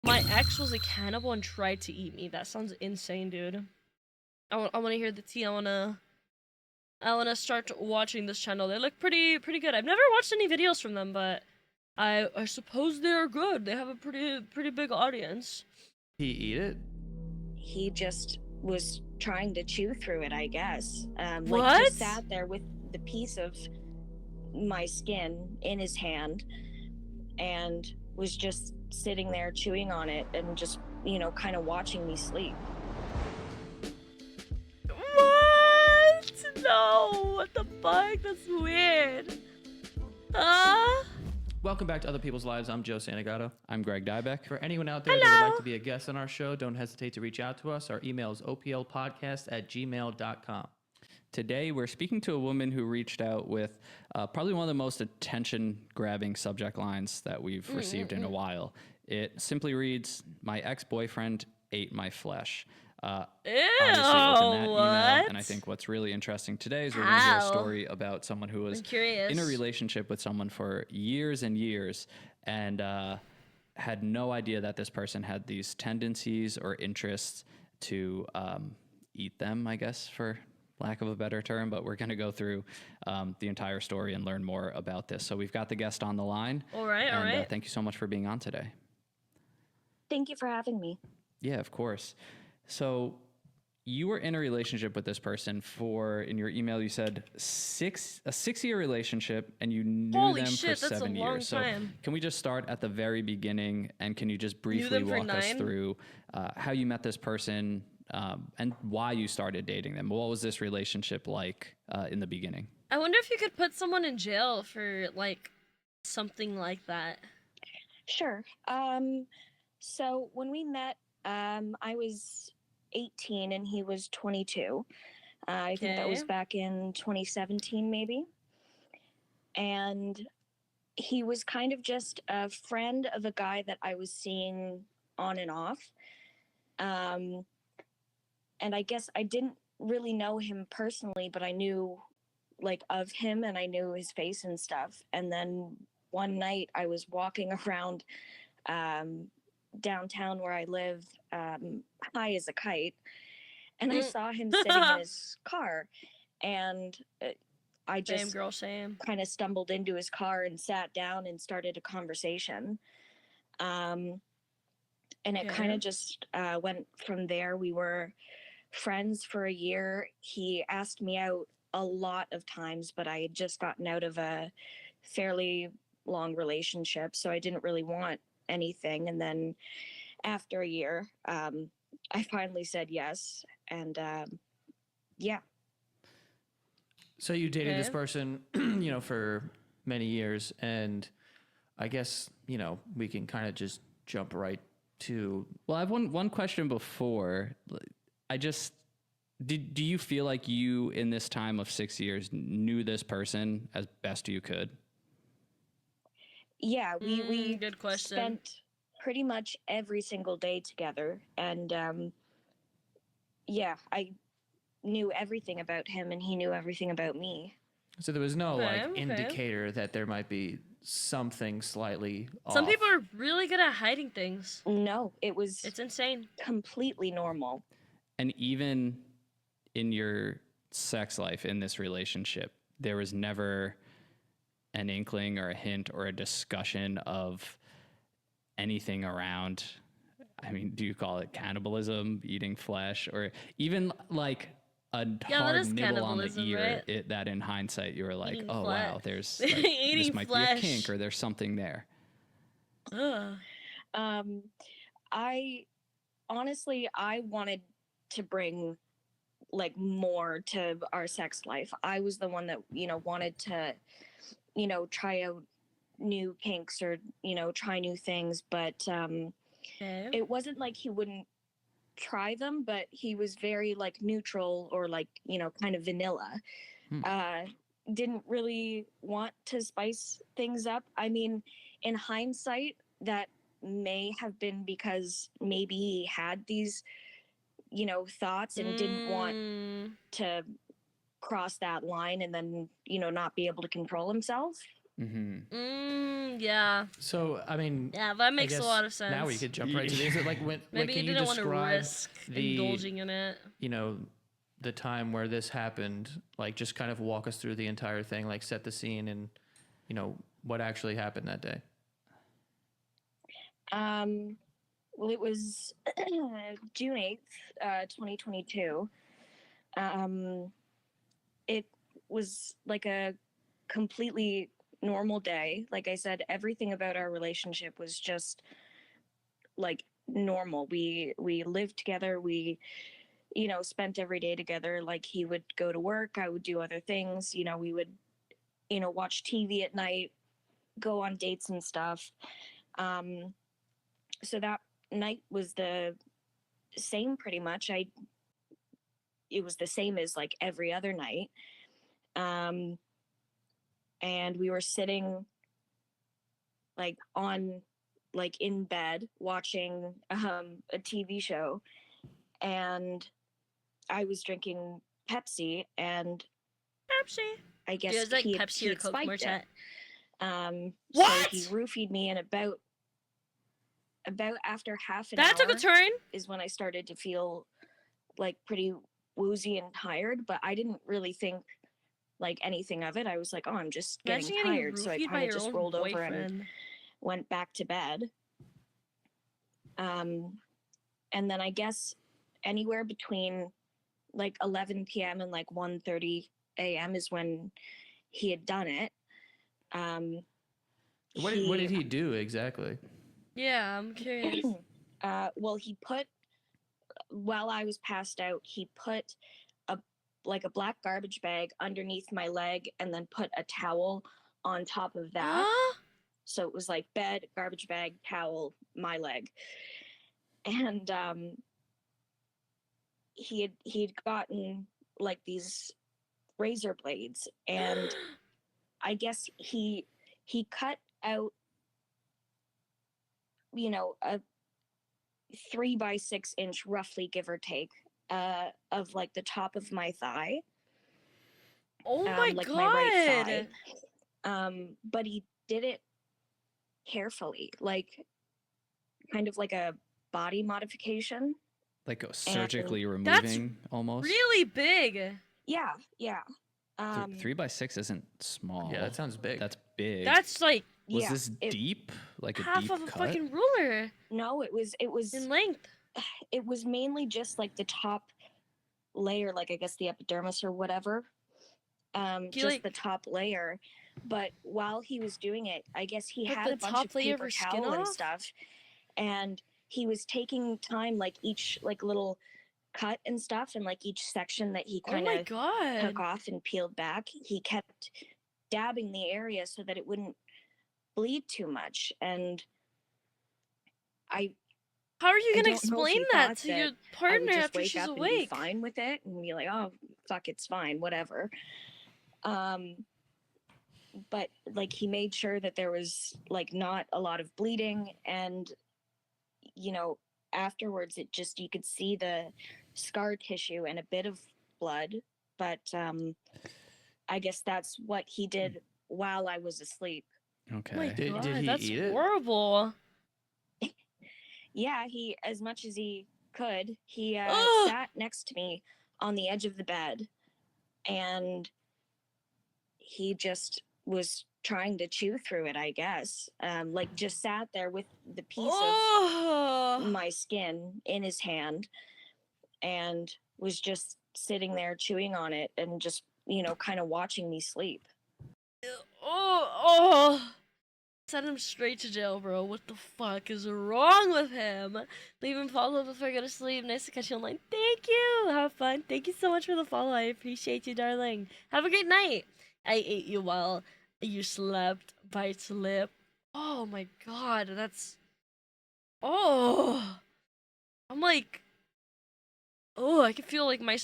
My ex was a cannibal and tried to eat me. That sounds insane, dude. I want to hear the tea. I wanna start watching this channel. They look pretty good. I've never watched any videos from them, but I suppose they are good. They have a pretty big audience. He eat it? He just was trying to chew through it, I guess. What? Like just sat there with the piece of my skin in his hand and was just sitting there chewing on it and just, you know, kind of watching me sleep. What? No, what the fuck? That's weird. Welcome back to Other People's Lives. I'm Joe Santagato. I'm Greg Dybeck. For anyone out there that would like to be a guest on our show, don't hesitate to reach out to us. Our email is oplpodcast@gmail.com. Today, we're speaking to a woman who reached out with probably one of the most attention-grabbing subject lines that we've received in a while. It simply reads, "My ex-boyfriend ate my flesh." Obviously open that email, and I think what's really interesting today is we're going to hear a story about someone who was in a relationship with someone for years and years and had no idea that this person had these tendencies or interests to eat them, I guess, for lack of a better term, but we're going to go through the entire story and learn more about this. So we've got the guest on the line. All right. Thank you so much for being on today. Thank you for having me. Yeah, of course. So you were in a relationship with this person for, in your email, you said a 6-year relationship, and you knew them for 7 years. So can we just start at the very beginning, and can you just briefly walk us through how you met this person and why you started dating them? What was this relationship like in the beginning? I wonder if you could put someone in jail for like something like that. Sure. So when we met, I was 18 and he was 22. I think that was back in 2017, maybe. And he was kind of just a friend of a guy that I was seeing on and off. And I guess I didn't really know him personally, but I knew like of him and I knew his face and stuff. And then one night I was walking around downtown where I live, high as a kite, and I saw him sitting in his car, and I just kind of stumbled into his car and sat down and started a conversation, and it kind of just went from there. We were friends for a year. He asked me out a lot of times, but I had just gotten out of a fairly long relationship, so I didn't really want anything. And then after a year, I finally said yes, and yeah. So you dated this person, you know, for many years, and I guess, you know, we can kind of just jump right to... Well, I have one question before. Do you feel like you, in this time of 6 years, knew this person as best you could? Yeah, we good question. Spent pretty much every single day together, and yeah, I knew everything about him and he knew everything about me. So there was no indicator that there might be something slightly off. Some people are really good at hiding things. No, it's insane. Completely normal. And even in your sex life in this relationship, there was never an inkling or a hint or a discussion of anything around, I mean, do you call it cannibalism, eating flesh, or even like a hard nibble on the ear, right? That in hindsight you were like, eating oh flesh. Wow, there's like, this might be a kink or there's something there. I honestly, I wanted to bring like more to our sex life. I was the one that, you know, wanted to, you know, try out new kinks or, you know, try new things, but it wasn't like he wouldn't try them, but he was very like neutral or like, you know, kind of vanilla. Didn't really want to spice things up. I mean, in hindsight, that may have been because maybe he had these, you know, thoughts and didn't want to cross that line and then, you know, not be able to control himself. Yeah. So, I mean, Yeah, that makes a guess lot of sense. now we could jump right to this. Like, when Maybe can you you didn't want to describe risk the, indulging in it. you know, the time where this happened? Like, just kind of walk us through the entire thing, like set the scene and, you know, what actually happened that day. Well, it was June 8th, 2022. It was like a completely normal day. Like I said, everything about our relationship was just like normal. We lived together. We, you know, spent every day together. Like he would go to work, I would do other things. You know, we would, you know, watch TV at night, go on dates and stuff. So that night was the same pretty much. It was the same as like every other night. And we were sitting like in bed watching a TV show, and I was drinking Pepsi, and Pepsi. I guess Do you guys like he Pepsi or had Coke more spiked it. chat? So he roofied me, and about after half an hour That took a turn. is when I started to feel like pretty woozy and tired, but I didn't really think like anything of it. I was like, oh, I'm just getting tired. So I kind of just rolled over and went back to bed. And then I guess anywhere between like 11 p.m. and like 1:30 a.m. is when he had done it. What did he do exactly? Yeah, I'm curious. Well, while I was passed out, he put a black garbage bag underneath my leg and then put a towel on top of that. So it was like bed, garbage bag, towel, my leg. And he had gotten like these razor blades, and I guess he cut out, you know, a 3 by 6 inch, roughly, give or take, of like the top of my thigh. Oh my like god! My right thigh. But he did it carefully, like kind of like a body modification. Like surgically removing, that's almost. Really big. Yeah. 3 by 6 isn't small. Yeah, that sounds big. That's big. That's like Was this deep? Like a half deep of a cut? fucking ruler. No, it was in length. It was mainly just like the top layer, like I guess the epidermis or whatever. Just the top layer. But while he was doing it, I guess he had a bunch of paper towel and stuff, and he was taking time, like each like little cut and stuff, and like each section that he kind of took off and peeled back, he kept dabbing the area so that it wouldn't bleed too much. And how are you going to explain that to your partner after she's awake? And be fine with it and be like, oh fuck, it's fine, whatever. But like he made sure that there was like not a lot of bleeding, and you know, afterwards it just, you could see the scar tissue and a bit of blood. But I guess that's what he did while I was asleep. Okay. Oh my God, did he that's eat it? horrible. Yeah, he, as much as he could, he sat next to me on the edge of the bed, and he just was trying to chew through it, I guess. Like just sat there with the piece of my skin in his hand and was just sitting there chewing on it and just, you know, kind of watching me sleep. Send him straight to jail, bro. What the fuck is wrong with him? Leave him follow before I go to sleep. Nice to catch you online. Thank you. Have fun. Thank you so much for the follow. I appreciate you, darling. Have a great night. I ate you while you slept. Bite lip. Oh my god, that's... Oh! I'm like... Oh, I can feel like my...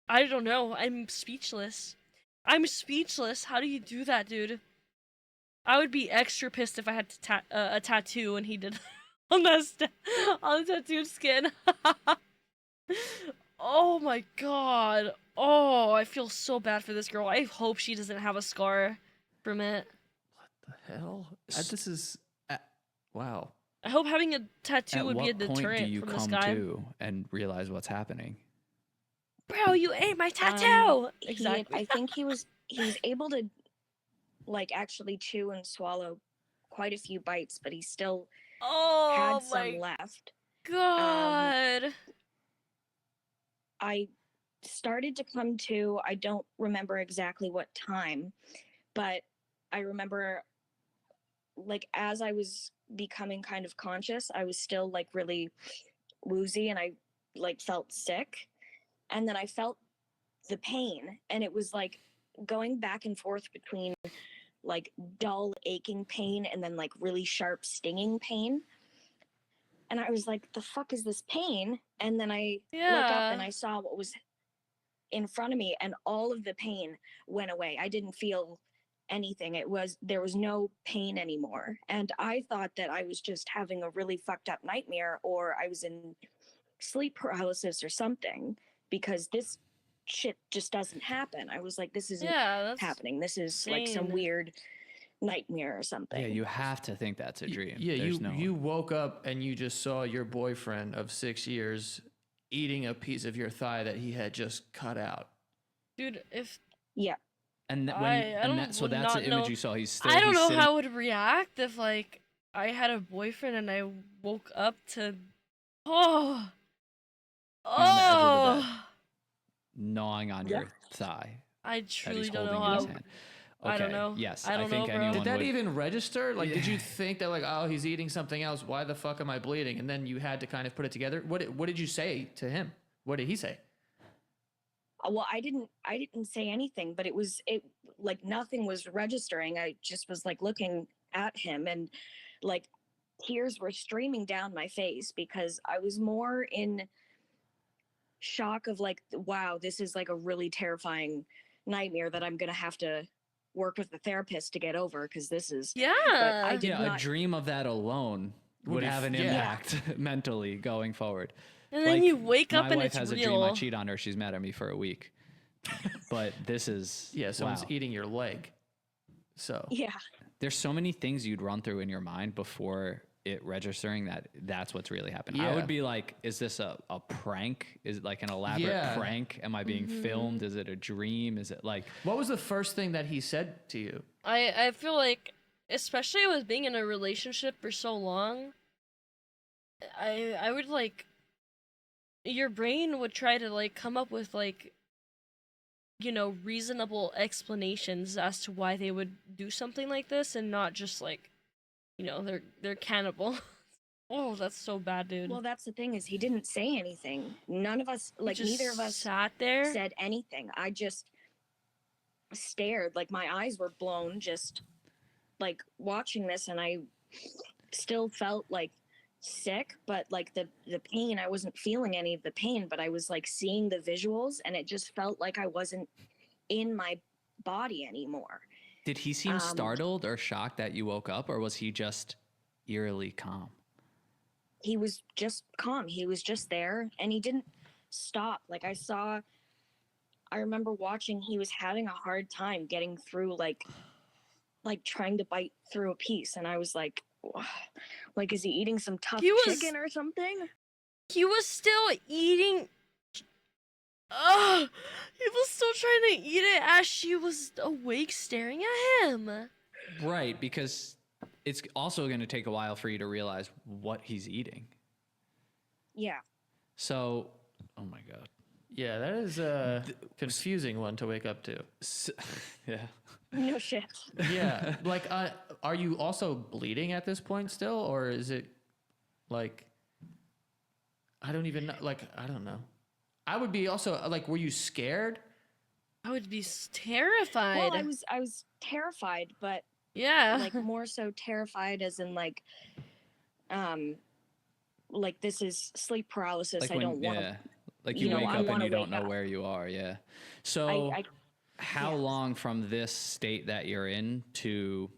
I don't know. I'm speechless. I'm speechless. How do you do that, dude? I would be extra pissed if I had to a tattoo and he did on the tattooed skin. Oh my god. Oh, I feel so bad for this girl. I hope she doesn't have a scar. from it. What the hell? This is wow. I hope having a tattoo would be a At what point do deterrent you from this come guy. to and realize what's happening? Bro, you ate my tattoo. Exactly. I think he was able to like actually chew and swallow quite a few bites, but he still had some left. God. I started to come to, I don't remember exactly what time, but I remember like as I was becoming kind of conscious, I was still like really woozy and I like felt sick. And then I felt the pain, and it was like going back and forth between like dull aching pain and then like really sharp stinging pain. And I was like, the fuck is this pain? And then I look up and I saw what was in front of me, and all of the pain went away. I didn't feel anything. There was no pain anymore. And I thought that I was just having a really fucked up nightmare, or I was in sleep paralysis or something, because this shit just doesn't happen. I was like, this isn't happening. This is like some weird nightmare or something. Yeah, you have to think that's a dream. Yeah, you woke up and you just saw your boyfriend of 6 years eating a piece of your thigh that he had just cut out. Dude, if and so that's the image you saw. He's still. I don't know how I would react if like I had a boyfriend and I woke up to gnawing on your thigh. I truly don't know how. Okay. I don't know. Yes, I think anyone did that even register? Like, did you think that like, oh, he's eating something else? Why the fuck am I bleeding? And then you had to kind of put it together. What did you say to him? What did he say? Well, I didn't say anything, but it like nothing was registering. I just was like looking at him, and like tears were streaming down my face because I was more in shock of like, wow, this is like a really terrifying nightmare that I'm going to have to work with the therapist to get over, because this is but I did not. A dream of that alone would have an impact mentally going forward. And then you wake up and it's real. My wife has a dream I cheat on her. She's mad at me for a week. But this is someone's eating your leg. So there's so many things you'd run through in your mind before it registering that's what's really happening. I would be like, is this a prank? Is it like an elaborate prank? Am I being filmed? Is it a dream? Is it like, what was the first thing that he said to you? I feel like, especially with being in a relationship for so long, I would like, your brain would try to like come up with like, you know, reasonable explanations as to why they would do something like this, and not just like, you know, they're cannibal. Oh, that's so bad, dude. Well, that's the thing, is he didn't say anything. None of us, like neither of us sat there, said anything. I just stared, like my eyes were blown just like watching this, and I still felt like sick, but like the pain, I wasn't feeling any of the pain, but I was like seeing the visuals, and it just felt like I wasn't in my body anymore. Did he seem startled or shocked that you woke up, or was he just eerily calm? He was just calm. He was just there, and he didn't stop. Like I remember watching, he was having a hard time getting through, like trying to bite through a piece, and I was like, is he eating some tough chicken or something? He was still eating. He was still trying to eat it as she was awake staring at him. Right, because it's also going to take a while for you to realize what he's eating. Yeah. So, oh my God. Yeah, that is a confusing one to wake up to. Yeah. No shit. Yeah. Like, are you also bleeding at this point still? Or is it like, I don't even know. Like, I don't know. I would be also like, were you scared? I would be terrified. Well, I was terrified, but like more so terrified as in like this is sleep paralysis. Like I don't want to. Like you wake up and you don't know where you are. Yeah. So how long from this state that you're in to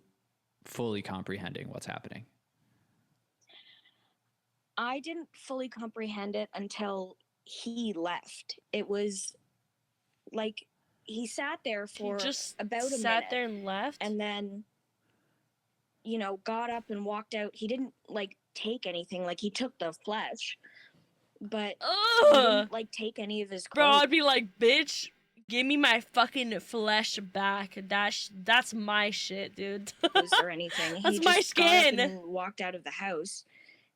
fully comprehending what's happening? I didn't fully comprehend it until he left. It was like he sat there for just about a minute. Sat there and left? And then, you know, got up and walked out. He didn't, like, take anything. Like, he took the flesh, but he didn't, like, take any of his clothes. Bro, I'd be like, bitch, give me my fucking flesh back. That's my shit, dude. Or anything. That's he my just skin. got up and walked out of the house.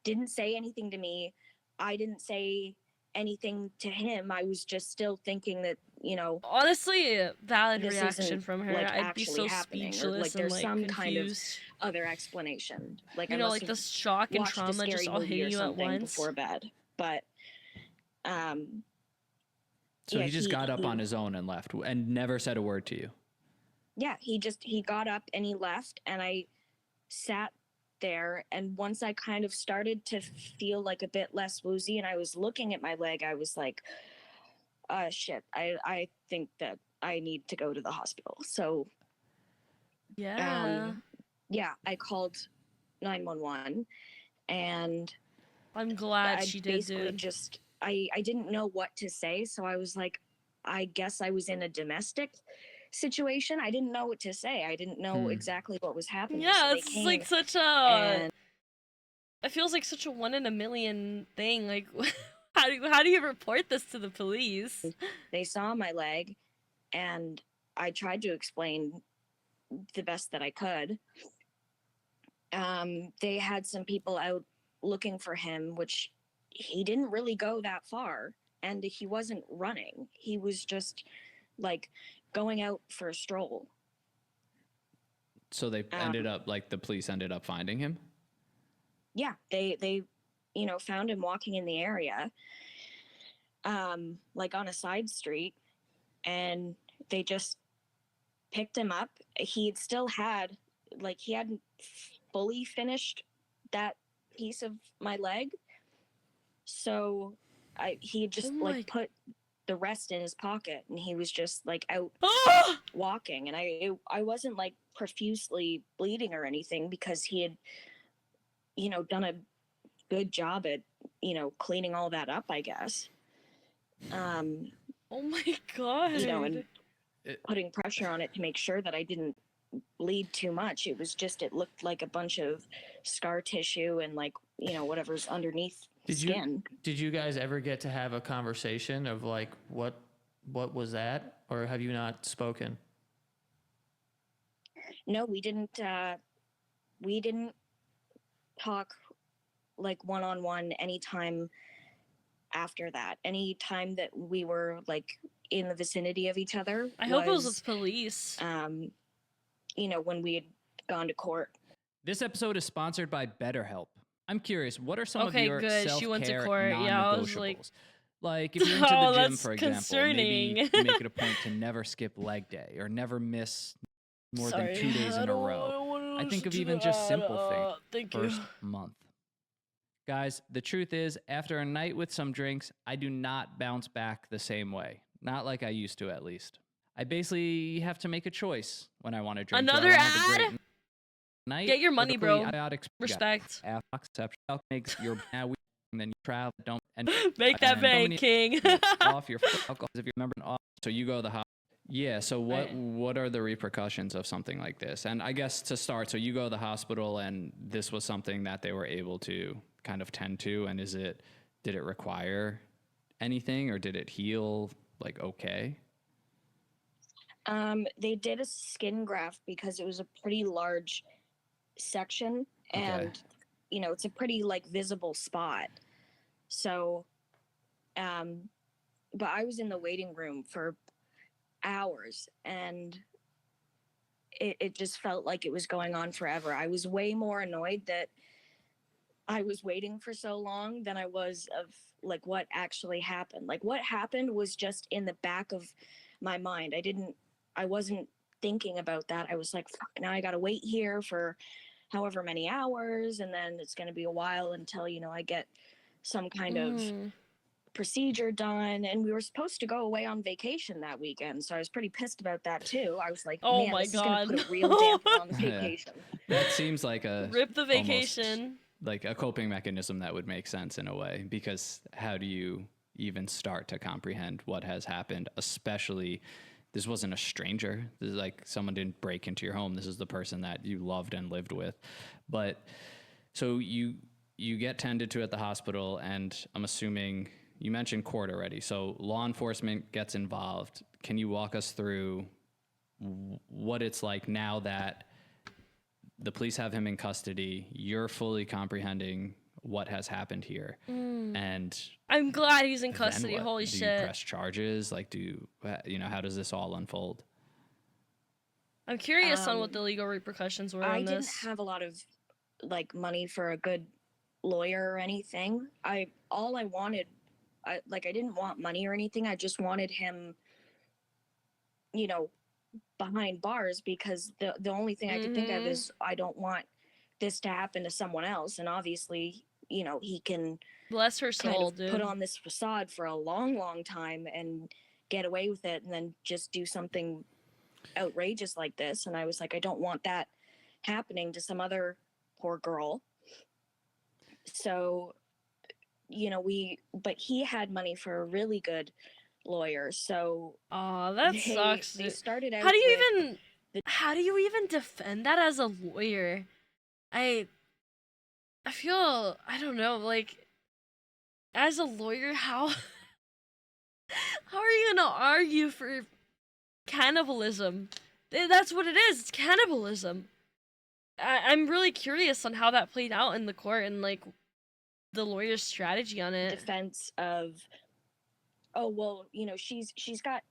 Didn't say anything to me. I didn't say anything to him. I was just still thinking that, you know, honestly, valid this reaction isn't, from her. like, I'd be so happening, speechless or, like, there's and, some confused. kind of other explanation. Like, you I know, must like have the shock and watched a trauma scary just all movie or hitting you at something once. before bed. But So yeah, he just got up on his own and left and never said a word to you. Yeah, he got up and he left, and I sat there, and once I kind of started to feel like a bit less woozy and I was looking at my leg, I was like, shit, I think that I need to go to the hospital. So Yeah. Yeah, I called 911, and I'm glad she did, basically dude. just I didn't know what to say, so I was like, I guess I was in a domestic situation. I didn't know what to say. I didn't know exactly what was happening. Yeah, so it's like such a. and It feels like such a 1 in a million thing. Like, how do you report this to the police? they saw my leg, and I tried to explain the best that I could. They had some people out looking for him, which he didn't really go that far, and he wasn't running. He was just like going out for a stroll. So they ended up, like, the police ended up finding him? Yeah, they you know, found him walking in the area, like on a side street, and they just picked him up. He still had, like, he hadn't fully finished that piece of my leg, so he just like put the rest in his pocket, and he was just like out walking, and I wasn't like profusely bleeding or anything, because he had, you know, done a good job at, you know, cleaning all that up, I guess. Oh my god. You know, and putting pressure on it to make sure that I didn't bleed too much. It was just, it looked like a bunch of scar tissue and, like, you know, whatever's underneath skin. Did you guys ever get to have a conversation of like what was that, or have you not spoken? No, we didn't talk like one-on-one anytime after that. Any time that we were like in the vicinity of each other, I hope it was with police. You know, when we had gone to court. This episode is sponsored by BetterHelp. I'm curious, what are some of your She went to self-care court. Yeah, I was non-negotiables? Like, if you're into the gym, for example, concerning. maybe make it a point to never skip leg day or never miss more than 2 days in a row. I think of even just simple things. First month. Guys, the truth is, after a night with some drinks, I do not bounce back the same way. Not like I used to, at least. I basically have to make a choice when I want to drink. Another ad? Night, Get your money, bro. Respect. Makes your and then you travel. Don't and make that bank, king. Off your alcohol if you remember. So you go to the hospital. Yeah. So what are the repercussions of something like this? And I guess to start, so you go to the hospital, and this was something that they were able to kind of tend to. And did it require anything, or did it heal like okay? They did a skin graft because it was a pretty large section, and you know, it's a pretty like visible spot. So but I was in the waiting room for hours, and it just felt like it was going on forever. I was way more annoyed that I was waiting for so long than I was of like what actually happened. Like, what happened was just in the back of my mind. I wasn't thinking about that. I was like, fuck, now I gotta wait here for however many hours, and then it's gonna be a while until, you know, I get some kind of procedure done. And we were supposed to go away on vacation that weekend, so I was pretty pissed about that too. I was like, oh man, my this god, is gonna put a real damper on the vacation. That seems like a rip the vacation. Almost like a coping mechanism that would make sense in a way, because how do you even start to comprehend what has happened, especially this wasn't a stranger. This is like someone didn't break into your home. This is the person that you loved and lived with. But so you get tended to at the hospital, and I'm assuming you mentioned court already. So law enforcement gets involved. Can you walk us through what it's like now that the police have him in custody? You're fully comprehending what has happened here, and I'm glad he's in custody. what? Holy do shit! You press charges? Like, how does this all unfold? I'm curious on what the legal repercussions were on this. I didn't have a lot of like money for a good lawyer or anything. I didn't want money or anything. I just wanted him, you know, behind bars, because the only thing I could think of is I don't want this to happen to someone else. And obviously, you know, he can bless her soul, dude, put on this facade for a long time and get away with it, and then just do something outrageous like this. And I was like, I don't want that happening to some other poor girl. So, you know, but he had money for a really good lawyer. So that sucks. They started out. How do you even defend that as a lawyer? I feel, I don't know, like, as a lawyer, how are you gonna argue for cannibalism? That's what it is. It's cannibalism. I'm really curious on how that played out in the court and like the lawyer's strategy on it. Defense of, oh well, you know, she's got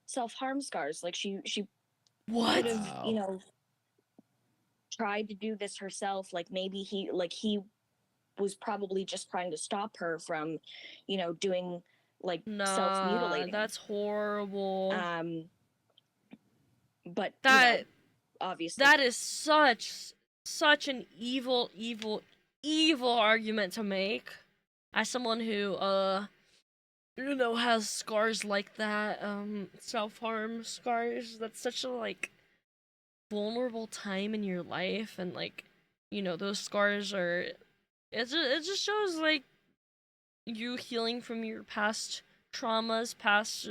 self-harm scars. Like she what? Could have, you know, tried to do this herself. Like maybe he was probably just trying to stop her from, you know, doing like self-mutilating. That's horrible. But that, you know, obviously that is such an evil argument to make. As someone who you know, has scars like that, self-harm scars, that's such a like vulnerable time in your life, and like, you know, those scars are, it just shows like you healing from your past traumas, past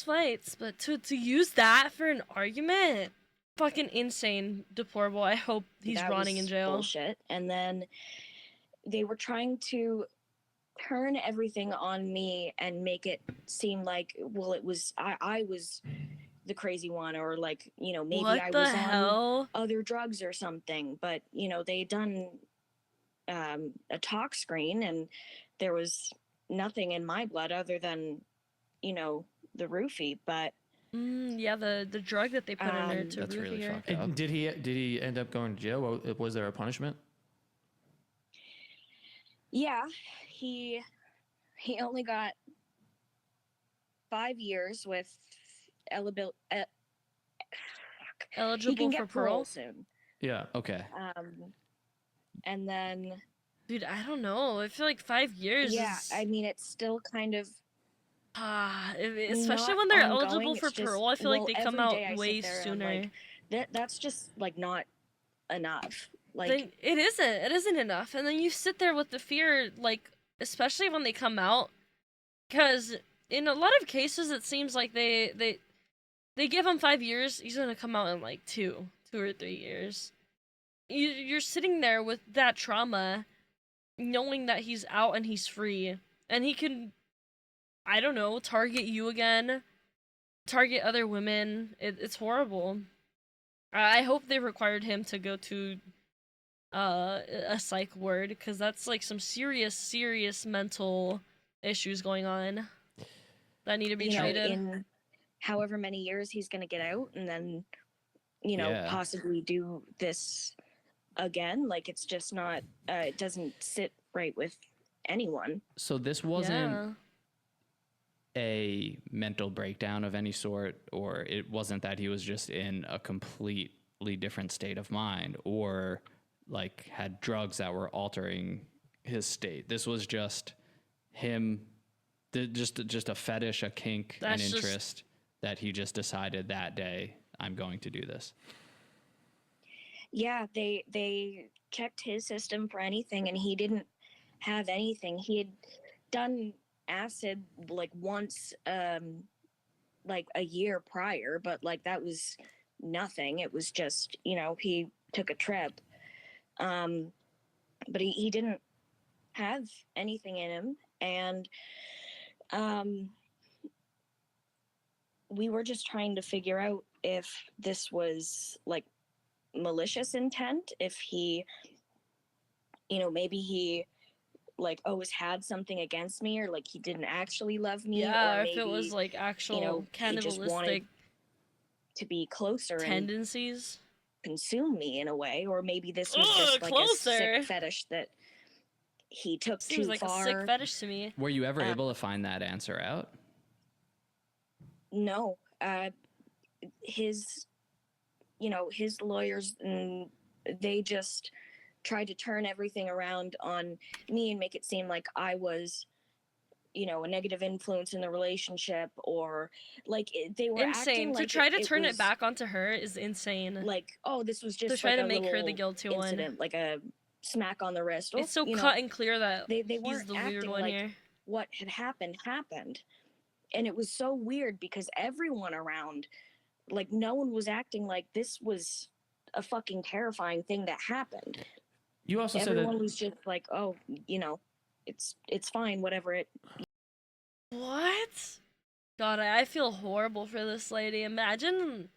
fights. But to use that for an argument, fucking insane, deplorable. I hope he's rotting in jail. Bullshit. And then they were trying to turn everything on me and make it seem like, well, it was I was the crazy one, or like, you know, maybe I was on other drugs or something. But you know, they had done a talk screen, and there was nothing in my blood other than, you know, the roofie. But yeah, the drug that they put in there to that's roofie really her. fucked up. Did he end up going to jail? Was there a punishment? Yeah, he only got 5 years with eligible for parole soon. Yeah. Okay. And then, dude, I don't know. I feel like 5 years. Yeah, I mean, it's still kind of. Especially when they're eligible for parole, I feel like they come out way sooner. Like, that's just like not enough. Like it isn't enough. And then you sit there with the fear, like, especially when they come out, because in a lot of cases it seems like they give him 5 years, he's gonna come out in like 2 or 3 years. You're sitting there with that trauma, knowing that he's out and he's free, and he can, I don't know, target you again, target other women. It's horrible. I hope they required him to go to a psych ward, because that's like some serious mental issues going on that need to be treated. In however many years he's going to get out, and then, you know, possibly do this again. Like, it's just not, it doesn't sit right with anyone. So this wasn't a mental breakdown of any sort, or it wasn't that he was just in a completely different state of mind, or like had drugs that were altering his state. This was just him, just a fetish, a kink, an interest that he just decided that day, I'm going to do this. Yeah, they checked his system for anything, and he didn't have anything. He had done acid like once like a year prior, but like that was nothing. It was just, you know, he took a trip. But he didn't have anything in him. And we were just trying to figure out if this was like malicious intent, if he, you know, maybe he like always had something against me, or like he didn't actually love me, Yeah, or if it was maybe, like actual you know, he just wanted cannibalistic to be closer tendencies. and consume me in a way, or maybe this was Ugh, just like a closer. sick fetish that he took Seems too like far. a sick fetish to me. Were you ever able to find that answer out? No, his, you know, his lawyers, and they just tried to turn everything around on me and make it seem like I was, you know, a negative influence in the relationship, or like they were Insane. acting To like try to turn was it back onto her is insane. like, oh, this was just to try like to a make her the little guilty incident, one. like a smack on the wrist. It's so you cut know, and clear that they he's weren't the weird acting one like here. what had happened. And it was so weird because everyone around, like, no one was acting like this was a fucking terrifying thing that happened. You also said Everyone that was just like, oh, you know, it's fine, whatever. It What? God, I feel horrible for this lady. Imagine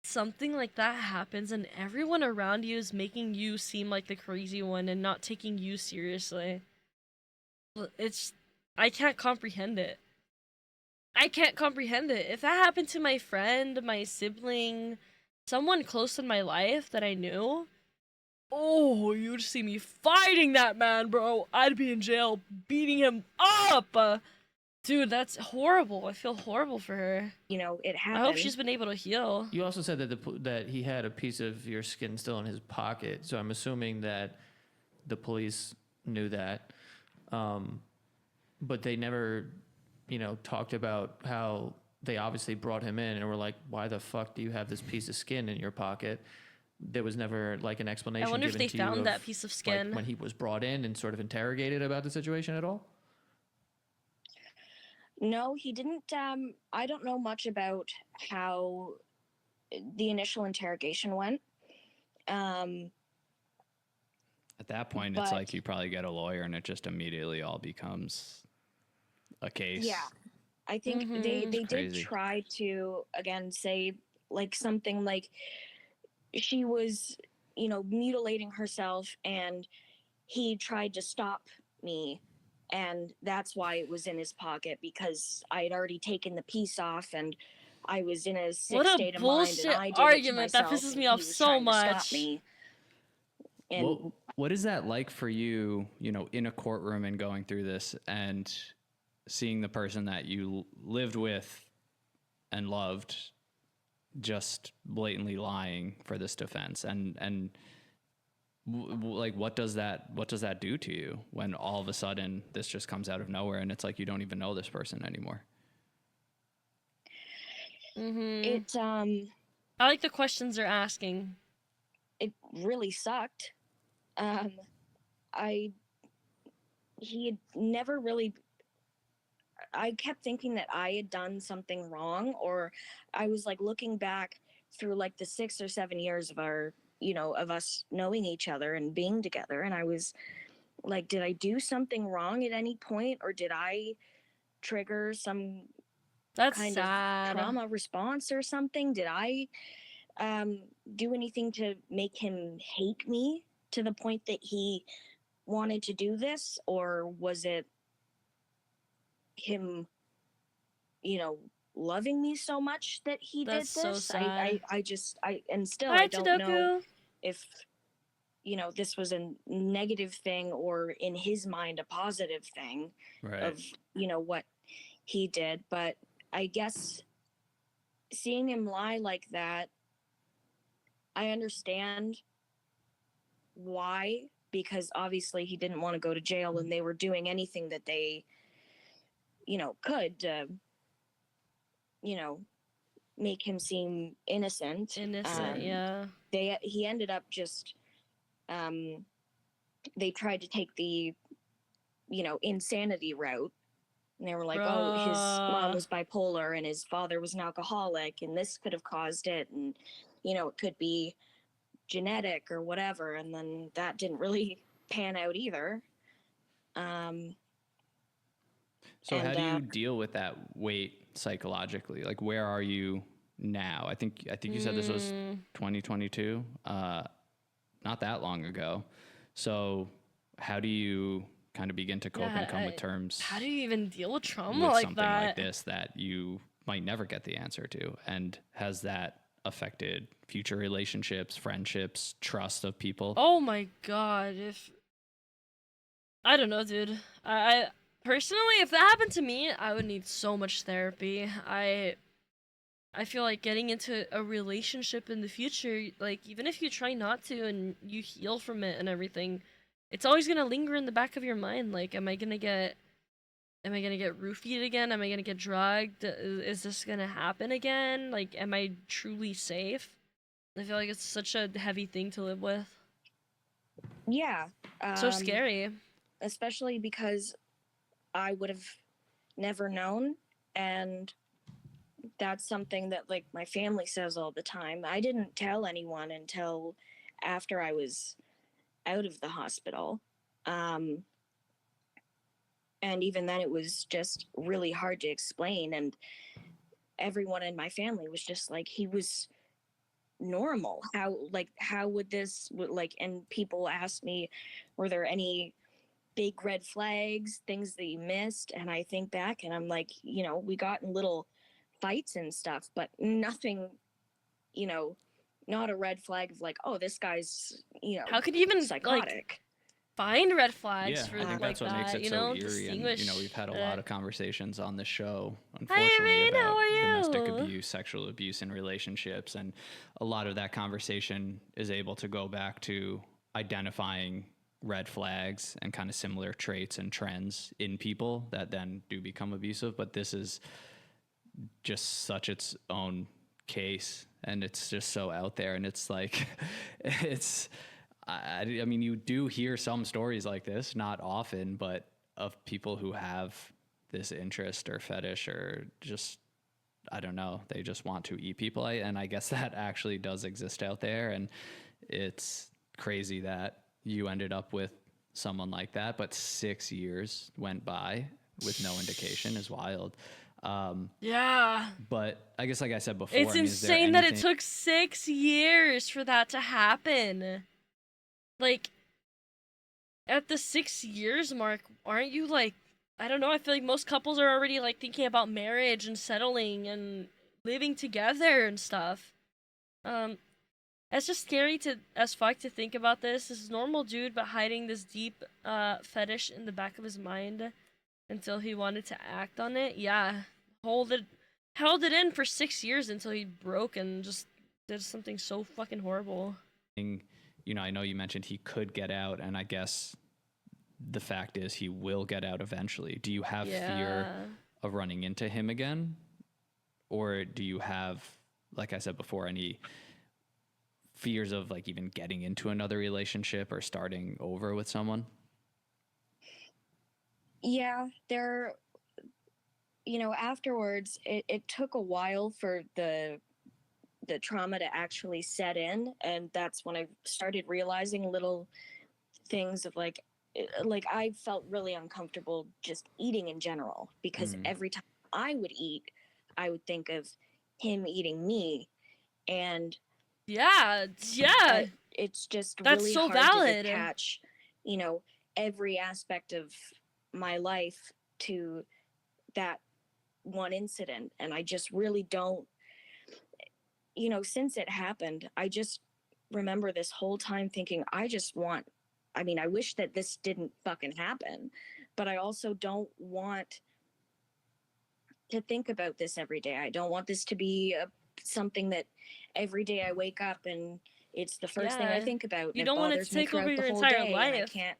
something like that happens and everyone around you is making you seem like the crazy one and not taking you seriously. It's... I can't comprehend it. I can't comprehend it. If that happened to my friend, my sibling, someone close in my life that I knew, oh, you'd see me fighting that man, bro. I'd be in jail beating him up. Dude, that's horrible. I feel horrible for her. you know, it happened. I hope she's been able to heal. you also said that that he had a piece of your skin still in his pocket. So I'm assuming that the police knew that, but they never, you know, talked about how they obviously brought him in and were like, "Why the fuck do you have this piece of skin in your pocket?" There was never like an explanation. I wonder if given they to you found of, that piece of skin. like, when he was brought in and sort of interrogated about the situation at all. No, he didn't. I don't know much about how the initial interrogation went. At that point, it's but- like you probably get a lawyer and it just immediately all becomes a case. Yeah, I think they did crazy. try to, again, say like something like she was, you know, mutilating herself and he tried to stop me, and that's why it was in his pocket, because I had already taken the piece off and I was in a sick state of mind, and I did argument. it to That myself, pisses and me he off was so trying to much. stop me. And What is that like for you, you know, in a courtroom and going through this and seeing the person that you lived with and loved just blatantly lying for this defense? And like, what does that do to you when all of a sudden this just comes out of nowhere and it's like you don't even know this person anymore? it I like the questions they're asking. it really sucked. He had never really, I kept thinking that I had done something wrong, or I was like looking back through like the 6 or 7 years of our, you know, of us knowing each other and being together, and I was like, did I do something wrong at any point, or did I trigger some That's kind sad. of trauma response or something? Did I do anything to make him hate me to the point that he wanted to do this, or was it him, you know, loving me so much that he That's did so this? sad. I just, and still Hi, I don't know Chidoku. if, you know, this was a negative thing or in his mind a positive thing of, you know, what he did. But I guess seeing him lie like that, I understand why, because obviously he didn't want to go to jail, and they were doing anything that they, you know, could, you know, make him seem innocent. Yeah. He ended up just, they tried to take the, you know, insanity route, And they were like, oh, his mom was bipolar and his father was an alcoholic and this could have caused it. And, you know, it could be genetic or whatever. And then that didn't really pan out either. So how do you deal with that weight psychologically? Like, where are you now? I think you said this was 2022, not that long ago. So how do you kind of begin to cope and come with terms? How do you even deal with trauma with like something that? like this that you might never get the answer to? And has that affected future relationships, friendships, trust of people? Oh my god, I don't know, dude. I personally, if that happened to me, I would need so much therapy. I feel like getting into a relationship in the future, like even if you try not to and you heal from it and everything, it's always gonna linger in the back of your mind. Like, am I gonna get roofied again? Am I gonna get drugged? Is this gonna happen again? Like, am I truly safe? I feel like it's such a heavy thing to live with. Yeah. So scary. Especially because I would have never known, and that's something that like my family says all the time. I didn't tell anyone until after I was out of the hospital. And even then it was just really hard to explain, and everyone in my family was just like, he was normal. How would this like, and people asked me, were there any big red flags, things that you missed? And I think back and I'm like, you know, we got in little fights and stuff, but nothing, you know, not a red flag of like, oh, this guy's, you know, how could you even psychotic. Like, find red flags for I think like that's what that, makes it you so know, eerie. And you know, we've had a lot of conversations on the show, unfortunately, about domestic abuse, sexual abuse in relationships, and a lot of that conversation is able to go back to identifying red flags and kind of similar traits and trends in people that then do become abusive. But this is just such its own case, and it's just so out there, and it's like I mean, you do hear some stories like this, not often, but of people who have this interest or fetish or just, I don't know, they just want to eat people. And I guess that actually does exist out there, and it's crazy that you ended up with someone like that, but 6 years went by with no indication is wild. Yeah. But I guess, like I said before, it's insane that it took 6 years for that to happen. Like, at the 6 years mark, aren't you like, I don't know, I feel like most couples are already like thinking about marriage and settling and living together and stuff. It's just scary as fuck to think about this. This normal dude, but hiding this deep fetish in the back of his mind until he wanted to act on it. Yeah, held it in for 6 years until he broke and just did something so fucking horrible. You know, I know you mentioned he could get out, and I guess the fact is he will get out eventually. Do you have fear of running into him again? Or do you have, like I said before, any fears of like even getting into another relationship or starting over with someone? Yeah, you know, afterwards, it took a while for the trauma to actually set in, and that's when I started realizing little things of like I felt really uncomfortable just eating in general, because every time I would eat, I would think of him eating me, and it's just that's really so hard valid. to detach, you know, every aspect of my life to that one incident. And I just really don't, you know, since it happened, I just remember this whole time thinking, I wish that this didn't fucking happen, but I also don't want to think about this every day. I don't want this to be something that every day I wake up and it's the first thing I think about. You don't want it to take over your entire life. And I can't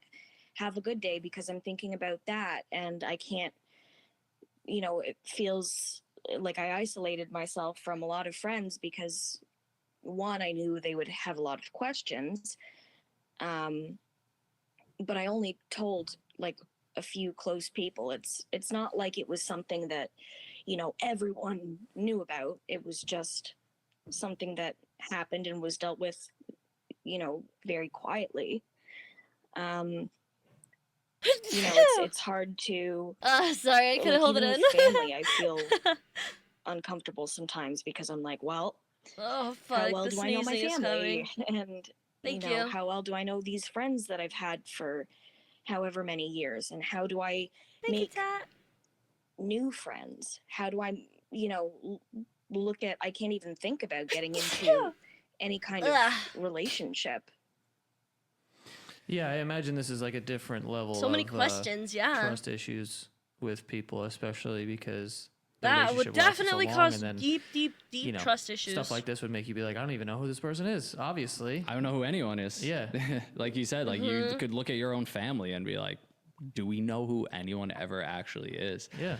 have a good day because I'm thinking about that, and I can't, you know, it feels like I isolated myself from a lot of friends because, one, I knew they would have a lot of questions, but I only told like a few close people. It's not like it was something that, you know, everyone knew about. It was just something that happened and was dealt with, you know, very quietly. You know, it's hard to. Sorry, I couldn't hold it even in. with family, I feel uncomfortable sometimes because I'm like, well, Oh how fuck, well the do I know my sneezing is family? coming. And Thank you know, you. how well do I know these friends that I've had for however many years? And how do I Thank you, make Tat. new friends? How do I, you know, look at? I can't even think about getting into any kind of Ugh. relationship. Yeah, I imagine this is like a different level So of many questions, yeah. trust issues with people, especially because the That would relationship lasted so definitely long, cause and then, deep you know, trust issues. stuff like this would make you be like, I don't even know who this person is, obviously. I don't know who anyone is. Yeah. Like you said, like you could look at your own family and be like, do we know who anyone ever actually is? Yeah.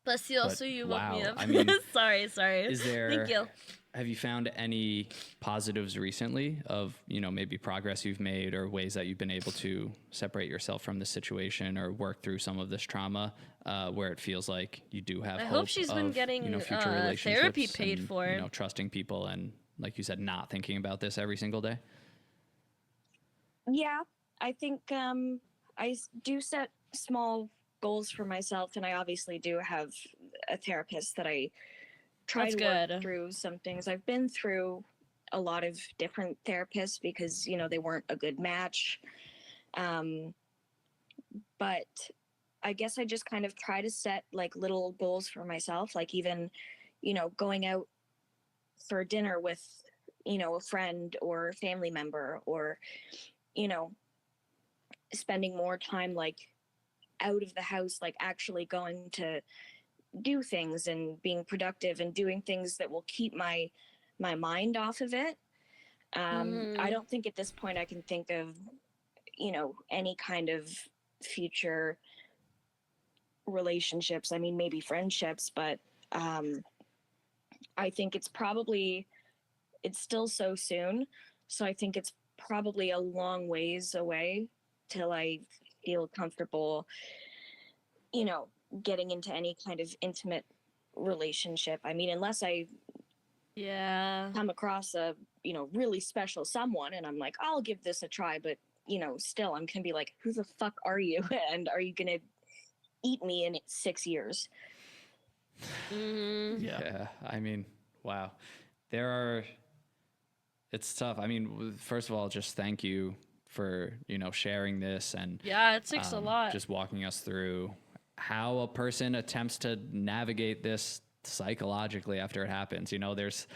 Bless you, also you woke me wow, up. I mean, sorry. Is there? Thank you. Have you found any positives recently of, you know, maybe progress you've made or ways that you've been able to separate yourself from this situation or work through some of this trauma, where it feels like you do have I hope hope she's been of, getting you know, future relationships, therapy paid and, for. you know, trusting people and, like you said, not thinking about this every single day? Yeah, I think do set small goals for myself, and I obviously do have a therapist that I try to work through some things. I've been through a lot of different therapists because, you know, they weren't a good match. But I guess I just kind of try to set like little goals for myself, like even, you know, going out for dinner with, you know, a friend or family member, or, you know, spending more time like out of the house, like actually going to do things and being productive and doing things that will keep my mind off of it. I don't think at this point I can think of, you know, any kind of future relationships. I mean, maybe friendships, but I think it's still so soon. So I think it's probably a long ways away till I feel comfortable, you know, getting into any kind of intimate relationship. I mean, unless I come across a, you know, really special someone and I'm like, I'll give this a try, but, you know, still I'm gonna be like, who the fuck are you? And are you gonna eat me in 6 years? Yeah. I mean, wow. It's tough. I mean, first of all, just thank you for, you know, sharing this, and it takes a lot. just walking us through how a person attempts to navigate this psychologically after it happens. You know, there's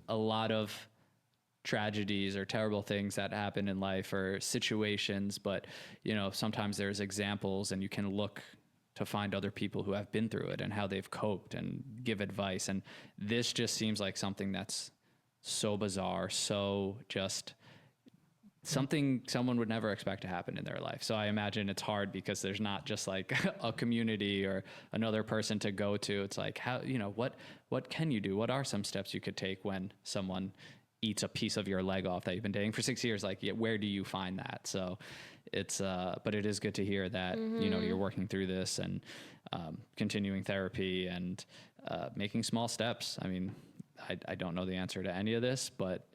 a lot of tragedies or terrible things that happen in life or situations, but, you know, sometimes there's examples and you can look to find other people who have been through it and how they've coped and give advice. And this just seems like something that's so bizarre, so just something someone would never expect to happen in their life. So I imagine it's hard because there's not just like a community or another person to go to. It's like, how, you know, what can you do? What are some steps you could take when someone eats a piece of your leg off that you've been dating for 6 years? Like, where do you find that? So it's, but it is good to hear that, you know, you're working through this and continuing therapy and making small steps. I mean, I don't know the answer to any of this, but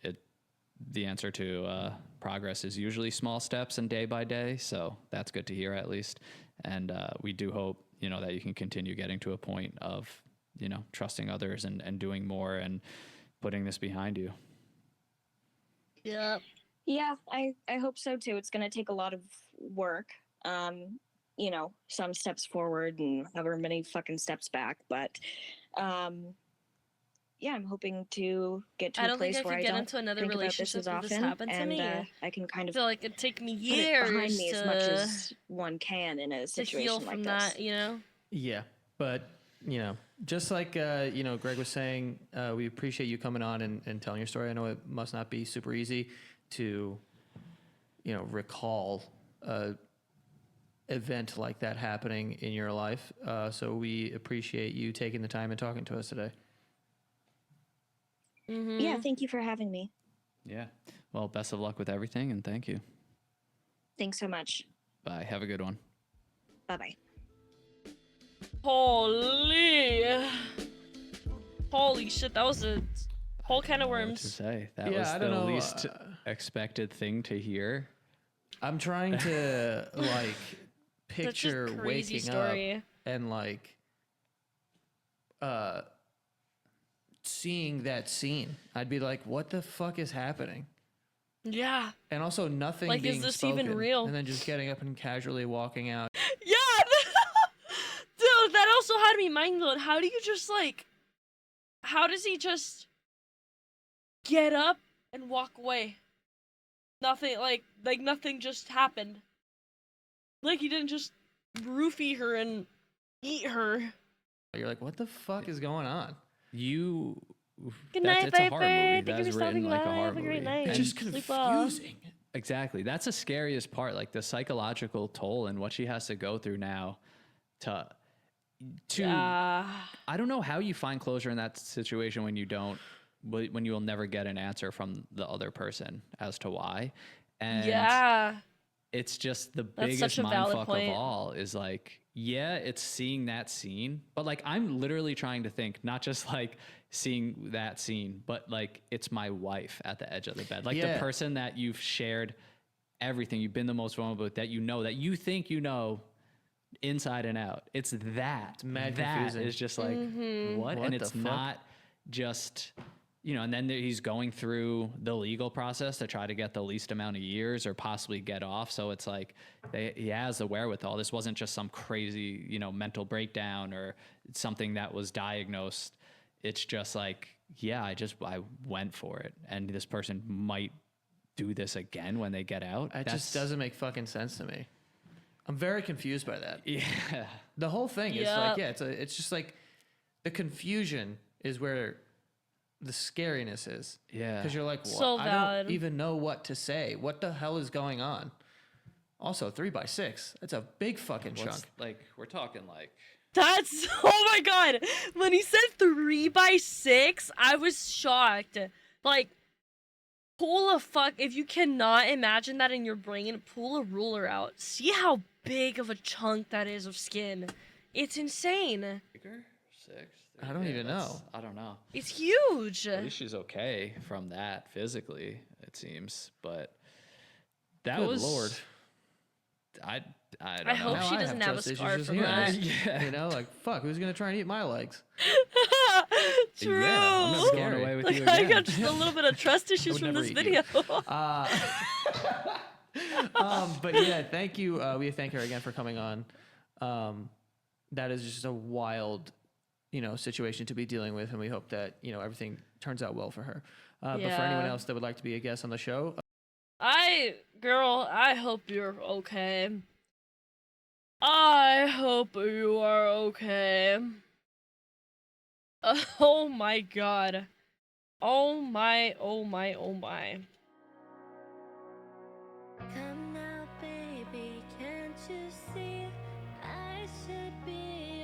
the answer to progress is usually small steps and day by day. So that's good to hear, at least. And we do hope, you know, that you can continue getting to a point of, you know, trusting others and doing more and putting this behind you. Yep. Yeah, I hope so too. It's going to take a lot of work. You know, some steps forward and however many fucking steps back, but yeah, I'm hoping to get to a place where I don't into another think about this relationship as if this often, happened to and me. I can kind of I feel like it'd take me put it behind years me as much as one can in a to situation heal like from this. that, you know? Yeah, but you know, just like you know, Greg was saying, we appreciate you coming on and telling your story. I know it must not be super easy to, you know, recall a event like that happening in your life. So we appreciate you taking the time and talking to us today. Yeah, thank you for having me. Yeah. Well, best of luck with everything, and thank you. Thanks so much. Bye. Have a good one. Bye-bye. Holy shit, that was a whole can of What to worms. say? That Yeah, was I the don't know, least expected thing to hear. I'm trying to like That's just picture crazy waking story. up and like seeing that scene. I'd be like, what the fuck is happening? Yeah. And also nothing Like, being is this spoken, even real? and then just getting up and casually walking out. Yeah! Dude, that also had me mind blown. How do you just, like... How does he just... get up and walk away? Nothing, like nothing just happened. Like, he didn't just roofie her and eat her. You're like, what the fuck is going on? Good night, it's a Viper. horror movie. Thank That you is for written stopping like a by. horror Have a great movie. night. It's just Sleep well. confusing. Exactly. That's the scariest part, like the psychological toll and what she has to go through now to I don't know how you find closure in that situation when you will never get an answer from the other person as to why. And Yeah. it's just the That's biggest such a valid mindfuck point. of all is like, yeah, it's seeing that scene, but like I'm literally trying to think, not just like seeing that scene, but like it's my wife at the edge of the bed, like the person that you've shared everything, you've been the most vulnerable with, that you think you know inside and out. It's that. It's mad that confusing. is just like what? What And the it's fuck? not just, you know, and then he's going through the legal process to try to get the least amount of years or possibly get off. So it's like he has the wherewithal. This wasn't just some crazy, you know, mental breakdown or something that was diagnosed. It's just like, yeah, I went for it. And this person might do this again when they get out. It just doesn't make fucking sense to me. I'm very confused by that. Yeah. The whole thing is like, it's just like the confusion is where the scariness is. Yeah. Because you're like, well, So I valid. don't even know what to say. What the hell is going on? Also, 3x6. That's a big fucking chunk. Like, we're talking like... That's, oh my god. When he said 3x6, I was shocked. Like, if you cannot imagine that in your brain, pull a ruler out. See how big of a chunk that is of skin. It's insane. Bigger? 6? I don't even know. I don't know. It's huge. At least she's okay from that physically, it seems. But that Good was... Lord. I don't know. hope Now she I doesn't have have a trust scar issues from just that. hearing this. Yeah. You know, like, fuck, who's going to try and eat my legs? True. Yeah, I'm never Scary. going away with Like, you I again. got just a little bit of trust issues would from never this eat video. But yeah, thank you. We thank her again for coming on. That is just a wild, you know, situation to be dealing with, and we hope that, you know, everything turns out well for her. But for anyone else that would like to be a guest on the show, Girl, I hope you're okay. I hope you are okay. Oh my god. Oh my, oh my, oh my. Come now, baby, can't you see I should be